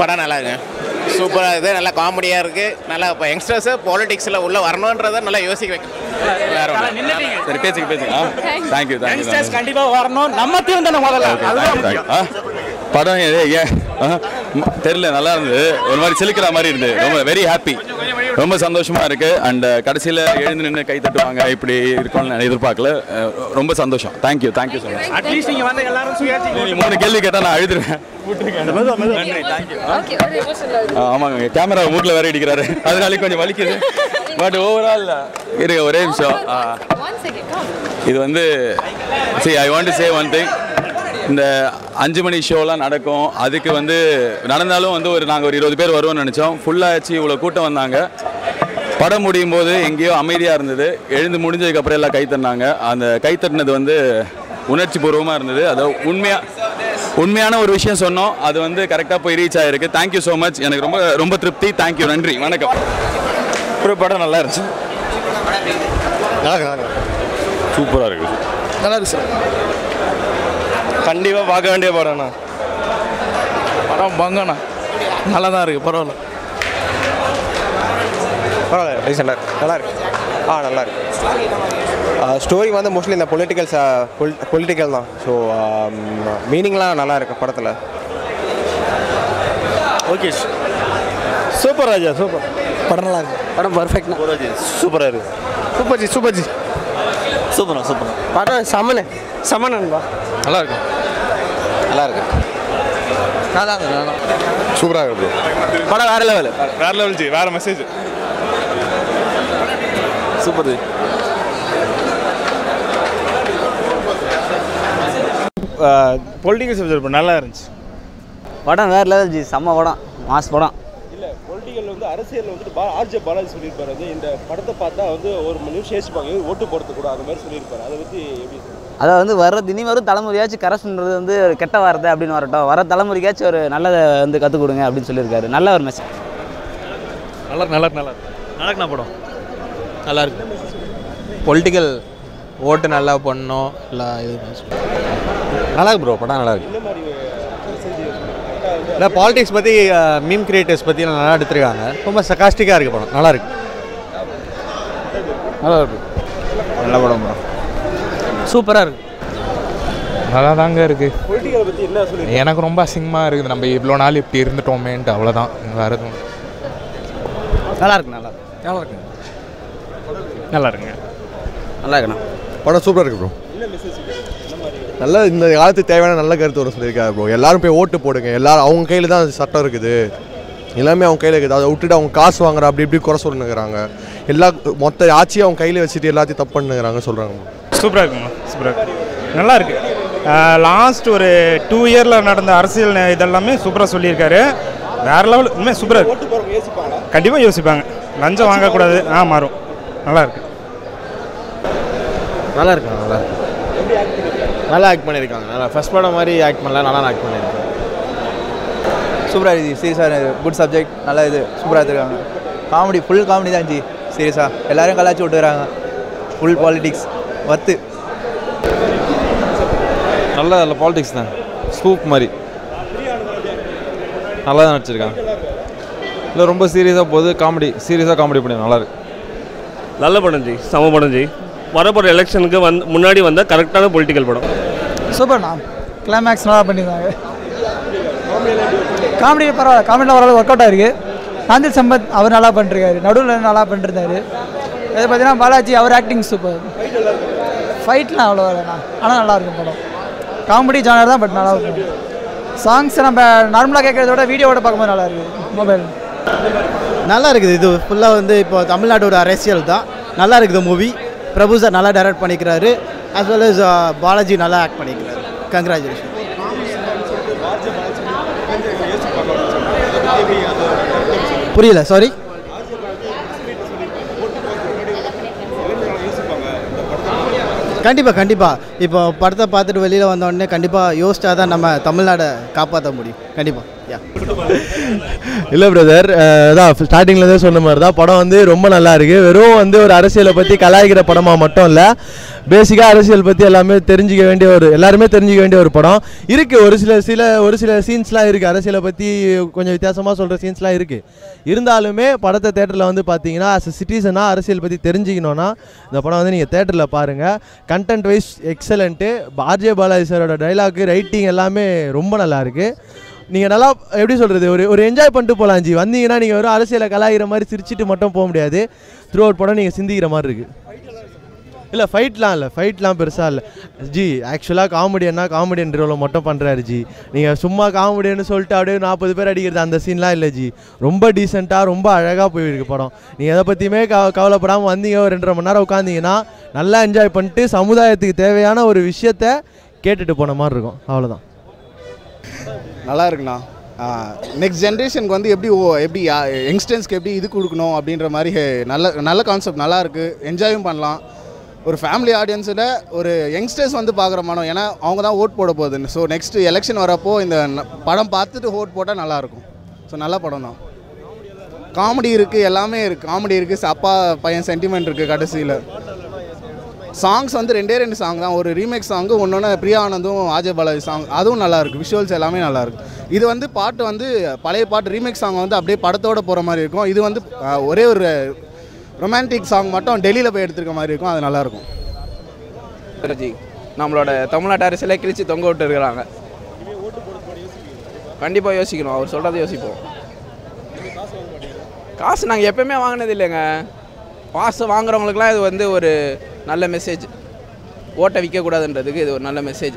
படம் நல்லா இருக்குங்க, சூப்பராக இருக்குது, நல்லா காமெடியாக இருக்குது, நல்லா இப்போ யங்ஸ்டர்ஸு பாலிடிக்ஸில் உள்ளே வரணுன்றதை நல்லா யோசிக்க வைக்கணும். சரி பேசுங்க தேங்க்யூ யங்ஸ்டர்ஸ் கண்டிப்பாக வரணும், நம்ம தீர்வு தானே முதல்ல. படம் ஏன் தெரியல, நல்லா இருந்தது, ஒரு மாதிரி சிலுக்கிற மாதிரி இருந்தது, ரொம்ப வெரி ஹாப்பி, ரொம்ப சந்தோஷமா இருக்கு. அண்ட் கடைசியில் எழுந்து நின்று கை தட்டுவாங்க இப்படி இருக்கும்னு நான் எதிர்பார்க்கல, ரொம்ப சந்தோஷம். Thank you so much. அட்லீஸ்ட் நீங்கள் வந்து எல்லாரும் சுயாட்சி 3 கேள்வி கேட்டால் நான் எழுதுறேன். நன்றி, தேங்க்யூ. ஆமாங்க, கேமரா மூக்கில் வேற அடிக்கிறாரு, அதனால கொஞ்சம் வலிக்குது. பட் ஓவரால் இருக்க ஒரே நிமிஷம், இது வந்து I want to say one thing. இந்த 5 மணி ஷோலாம் நடக்கும், அதுக்கு வந்து நடந்தாலும் வந்து நாங்கள் ஒரு 20 பேர் வருவோம்னு நினச்சோம், ஃபுல்லாகிடுச்சு, இவ்வளோ கூட்டம் வந்தாங்க. படம் முடியும் போது எங்கேயோ அமைதியாக இருந்தது, எழுந்து முடிஞ்சதுக்கப்புறம் எல்லாம் கை தட்டினாங்க. அந்த கை தட்டினது வந்து உணர்ச்சி பூர்வமாக இருந்தது, அது உண்மையான ஒரு விஷயம் சொன்னோம், அது வந்து கரெக்டாக போய் ரீச் ஆகிருக்கு. தேங்க்யூ ஸோ மச், எனக்கு ரொம்ப ரொம்ப திருப்தி. தேங்க்யூ, நன்றி, வணக்கம். ஒரு படம் நல்லா இருந்துச்சு, சூப்பராக இருக்குது, நல்லா இருக்கு சார், கண்டிப்பாக பார்க்க வேண்டிய படம்ண்ணா. படம் பங்கண்ணா நல்லா தான் இருக்குது, பரவாயில்ல ரீசெண்டாக நல்லா இருக்கு. நல்லா இருக்கு. ஸ்டோரி வந்து மோஸ்ட்லி இந்த பொலிட்டிக்கல் தான். ஸோ மீனிங்லாம் நல்லா இருக்கு படத்தில். ஓகே, சூப்பர் ராஜா, சூப்பர் படம் நல்லா இருக்கு, படம் பர்ஃபெக்ட்னா சூப்பராக இருக்குது. சூப்பர்ஜி சூப்பர் படம் சமனன்பா நல்லா இருக்கு. சூப்பராக இருக்கு. படம் வேற லெவல் ஜி, வேற message, super G. Political subject நல்லா இருந்துச்சு, படம் வேறு லெவல் ஜி, செம்ம படம், மாஸ் படம். இல்லை பொலிட்டிக்கல் வந்து அரசியலில் வந்துட்டு ஆர்ஜே பாலாஜி சொல்லியிருப்பாரு, வந்து இந்த படத்தை பார்த்தா வந்து ஒரு நிமிஷம் யோசிப்பாங்க, ஓட்டு போடுறது கூட அந்த மாதிரி சொல்லியிருப்பாரு. அதை பற்றி எப்படி? அதாவது வந்து இனி வரும் தலைமுறையாச்சும் கரெக்ஷன்றது வந்து ஒரு கெட்ட வார்த்தை அப்படின்னு வரட்டும், வர தலைமுறைக்காச்சும் ஒரு நல்லதை வந்து கற்றுக் கொடுங்க அப்படின்னு சொல்லியிருக்காரு. நல்ல ஒரு மெசேஜ். நல்லா இருக்குண்ணா படம், நல்லா இருக்கு. பொலிட்டிக்கல் ஓட்டு நல்லா பண்ணணும், இல்லை இது நல்லா இருக்கு ப்ரோ, படம் நல்லா இருக்கு. இல்லை பாலிடிக்ஸ் பற்றி மீம் கிரியேட்டர்ஸ் பற்றி நல்லா எடுத்துருக்காங்க, ரொம்ப சகாஸ்டிக்காக இருக்குது படம், நல்லா இருக்கு. நல்ல படம் சூப்பராக இருக்குது, நல்லா தாங்க இருக்குது. பொலிட்டிக்கலை பற்றி என்ன சொல்லி? எனக்கு ரொம்ப அசிங்கமாக இருக்குது, நம்ம இவ்வளோ நாள் இப்படி இருந்துட்டோமேன்ட்டு, அவ்வளோதான், வேறு எதுவும். நல்லா இருக்குண்ணா, படம் சூப்பராக இருக்கு ப்ரோ. நல்லா இந்த காலத்துக்கு தேவையான நல்ல கருத்து வர சொல்லியிருக்காரு ப்ரோ. எல்லாரும் போய் ஓட்டு போடுங்க, எல்லாரும் அவங்க கையில் தான் சட்டம் இருக்குது, எல்லாமே அவங்க கையில் இருக்குது. அதை விட்டுட்டு அவங்க காசு வாங்குற அப்படி இப்படி குறை சொல்லுங்கிறாங்க, மொத்த ஆட்சியை அவங்க கையில் வச்சுட்டு எல்லாத்தையும் தப்பு பண்ணுங்கிறாங்க சொல்கிறாங்க. சூப்பராக இருக்குங்க, நல்லா இருக்கு. லாஸ்ட் ஒரு 2 இயரில் நடந்த அரசியல் இதெல்லாமே சூப்பராக சொல்லியிருக்காரு, வேறு லெவல், உண்மையாக சூப்பராக இருக்கு. கண்டிப்பாக யோசிப்பாங்க, லஞ்சம் வாங்கக்கூடாது, மாறும். நல்லா இருக்கு. நல்லா ஆக்ட் பண்ணியிருக்காங்க, நல்லா ஃபர்ஸ்ட் படம் மாதிரி ஆக்ட் பண்ணல, நல்லா ஆக்ட் பண்ணியிருக்காங்க. சூப்பராக இருக்குது, சீரியஸாக குட் சப்ஜெக்ட், நல்லா இது சூப்பராக எடுத்துருக்காங்க. காமெடி, ஃபுல் காமெடி தான் ஜி, சீரியஸாக எல்லோரும் கலாச்சி விட்டுறாங்க, ஃபுல் பாலிடிக்ஸ் வத்து. நல்ல பாலிடிக்ஸ் தான், ஸ்கூப் மாதிரி நல்லா தான் நடிச்சிருக்காங்க. இல்லை ரொம்ப சீரியஸாக போகுது, சீரியஸாக காமெடி பண்ணி நல்லா இருக்கு. நல்ல படம் ஜி, சம படம் ஜி. வரப்போகிற எலெக்ஷனுக்கு முன்னாடி வந்த கரெக்டான பொலிட்டிக்கல் படம். சூப்பர்ண்ணா, கிளைமேக்ஸ் நல்லா பண்ணியிருந்தாங்க. காமெடி பரவாயில்ல, காமெடியில் ஓரளவு ஒர்க் அவுட் ஆகிருக்கு. நாந்தில் சம்பத் அவர் நல்லா பண்ணிருக்காரு, நடுவில் நல்லா பண்ணிருந்தாரு. இதை பார்த்தீங்கன்னா பாலாஜி அவர் ஆக்டிங் சூப்பர். ஃபைட்லாம் அவ்வளோ இல்லைண்ணா, ஆனால் நல்லாயிருக்கும் படம். காமெடி ஜானர் தான், பட் நல்லா இருக்கும். சாங்ஸ் நம்ம நார்மலாக கேட்குறத விட வீடியோவோட பார்க்கும்போது நல்லா இருக்குது. மொபைல் நல்லா இருக்குது, இது ஃபுல்லாக வந்து இப்போ தமிழ்நாட்டோட அரசியல் தான். நல்லா இருக்குது மூவி. பிரபு சார் நல்லா டைரக்ட் பண்ணிக்கிறாரு, as well as பாலாஜி நல்லா ஆக்ட் பண்ணிக்கிறாரு. கங்க்ராச்சுலேஷன். புரியல, சாரி. கண்டிப்பாக இப்போ படத்தை பார்த்துட்டு வெளியில் வந்தோடனே கண்டிப்பாக யோசிச்சா தான் நம்ம தமிழ்நாடை காப்பாற்ற முடியும். கண்டிப்பாக யா. இல்லை பிரதர், அதான் ஸ்டார்டிங்லேருந்தே சொன்ன மாதிரி தான் படம் வந்து ரொம்ப நல்லா இருக்குது. வெறும் வந்து ஒரு அரசியலை பற்றி கலாய்க்கிற படமாக மட்டும் இல்லை, பேசிக்காக அரசியல் பற்றி எல்லாருமே தெரிஞ்சிக்க வேண்டிய ஒரு படம் இருக்குது. ஒரு சில சீன்ஸ்லாம் இருக்குது, அரசியலை பற்றி கொஞ்சம் வித்தியாசமாக சொல்கிற சீன்ஸ்லாம் இருக்குது. இருந்தாலுமே படத்தை தேட்டரில் வந்து பார்த்தீங்கன்னா ஆஸ் அ சிட்டிசனாக அரசியல் பற்றி தெரிஞ்சுக்கணுன்னா இந்த படம் வந்து நீங்கள் தேட்டரில் பாருங்கள். Content wise excellent. RJ Balaji சாரோட டைலாக்கு, ரைட்டிங் எல்லாமே ரொம்ப நல்லா இருக்குது. நீங்கள் நல்லா எப்படி சொல்கிறது, ஒரு என்ஜாய் பண்ணிட்டு போகலாம் ஜி. வந்தீங்கன்னா நீங்கள் வெறும் அரசியலை கலாய்கிற மாதிரி சிரிச்சிட்டு மட்டும் போக முடியாது. த்ரூ அவுட் படம் நீங்கள் சிந்திக்கிற மாதிரி இருக்குது. இல்லை ஃபைட்லாம் பெருசாக இல்லை ஜி. ஆக்சுவலாக காமெடியன் ரோலை மட்டும் பண்ணுறாரு ஜி. நீங்கள் சும்மா காமெடியன்னு சொல்லிட்டு அப்படியே 40 பேர் அடிக்கிறது அந்த சீன்லாம் இல்லை ஜி. ரொம்ப டீசெண்டாக ரொம்ப அழகாக போயிருக்கு படம். நீங்கள் எதை பற்றியுமே கவலைப்படாமல் வந்தீங்க, ஒரு 2.5 மணி நேரம் உட்காந்திங்கன்னா நல்லா என்ஜாய் பண்ணிட்டு சமுதாயத்துக்கு தேவையான ஒரு விஷயத்தை கேட்டுட்டு போன மாதிரி இருக்கும். அவ்வளோதான். நல்லா இருக்குண்ணா. நெக்ஸ்ட் ஜென்ரேஷனுக்கு வந்து எப்படி யங்ஸ்டர்ஸ்க்கு எப்படி இது கொடுக்கணும் அப்படின்ற மாதிரி நல்ல கான்செப்ட் நல்லா இருக்குது. என்ஜாயும் பண்ணலாம். ஒரு ஃபேமிலி ஆடியன்ஸில் ஒரு யங்ஸ்டர்ஸ் வந்து பார்க்குற மனம், ஏன்னா அவங்க தான் ஓட் போட போகுதுன்னு. ஸோ நெக்ஸ்ட் எலெக்ஷன் வரப்போ இந்த படம் பார்த்துட்டு ஓட் போட்டால் நல்லாயிருக்கும். ஸோ நல்ல படம் தான். காமெடி இருக்குது, எல்லாமே இருக்குது. காமெடி இருக்குது, அப்பா பையன் சென்டிமெண்ட் இருக்குது. கடைசியில் சாங்ஸ் வந்து 2 சாங் தான். ஒரு ரீமேக் சாங்கு, ஒன்று பிரியா ஆனந்தும் ஆர்ஜே பாலாஜி சாங், அதுவும் நல்லாயிருக்கு. விஷுவல்ஸ் எல்லாமே நல்லாயிருக்கு. இது வந்து பாட்டு வந்து பழைய பாட்டு ரீமேக் சாங் வந்து அப்படியே படத்தோடு போகிற மாதிரி இருக்கும். இது வந்து ஒரே ஒரு ரொமான்டிக் சாங் மட்டும் டெல்லியில் போய் எடுத்துருக்க மாதிரி இருக்கும். அது நல்லாயிருக்கும். நம்மளோட தமிழ்நாட்டு அரசியலை கிழிச்சு தொங்க விட்டு இருக்கிறாங்க. கண்டிப்பாக யோசிக்கணும். அவர் சொல்கிறத யோசிப்போம். காசு நாங்கள் எப்போயுமே வாங்கினது இல்லைங்க. காசு வாங்குறவங்களுக்குலாம் இது வந்து ஒரு நல்ல மெசேஜ். ஓட்டை விற்கக்கூடாதுன்றதுக்கு இது ஒரு நல்ல மெசேஜ்.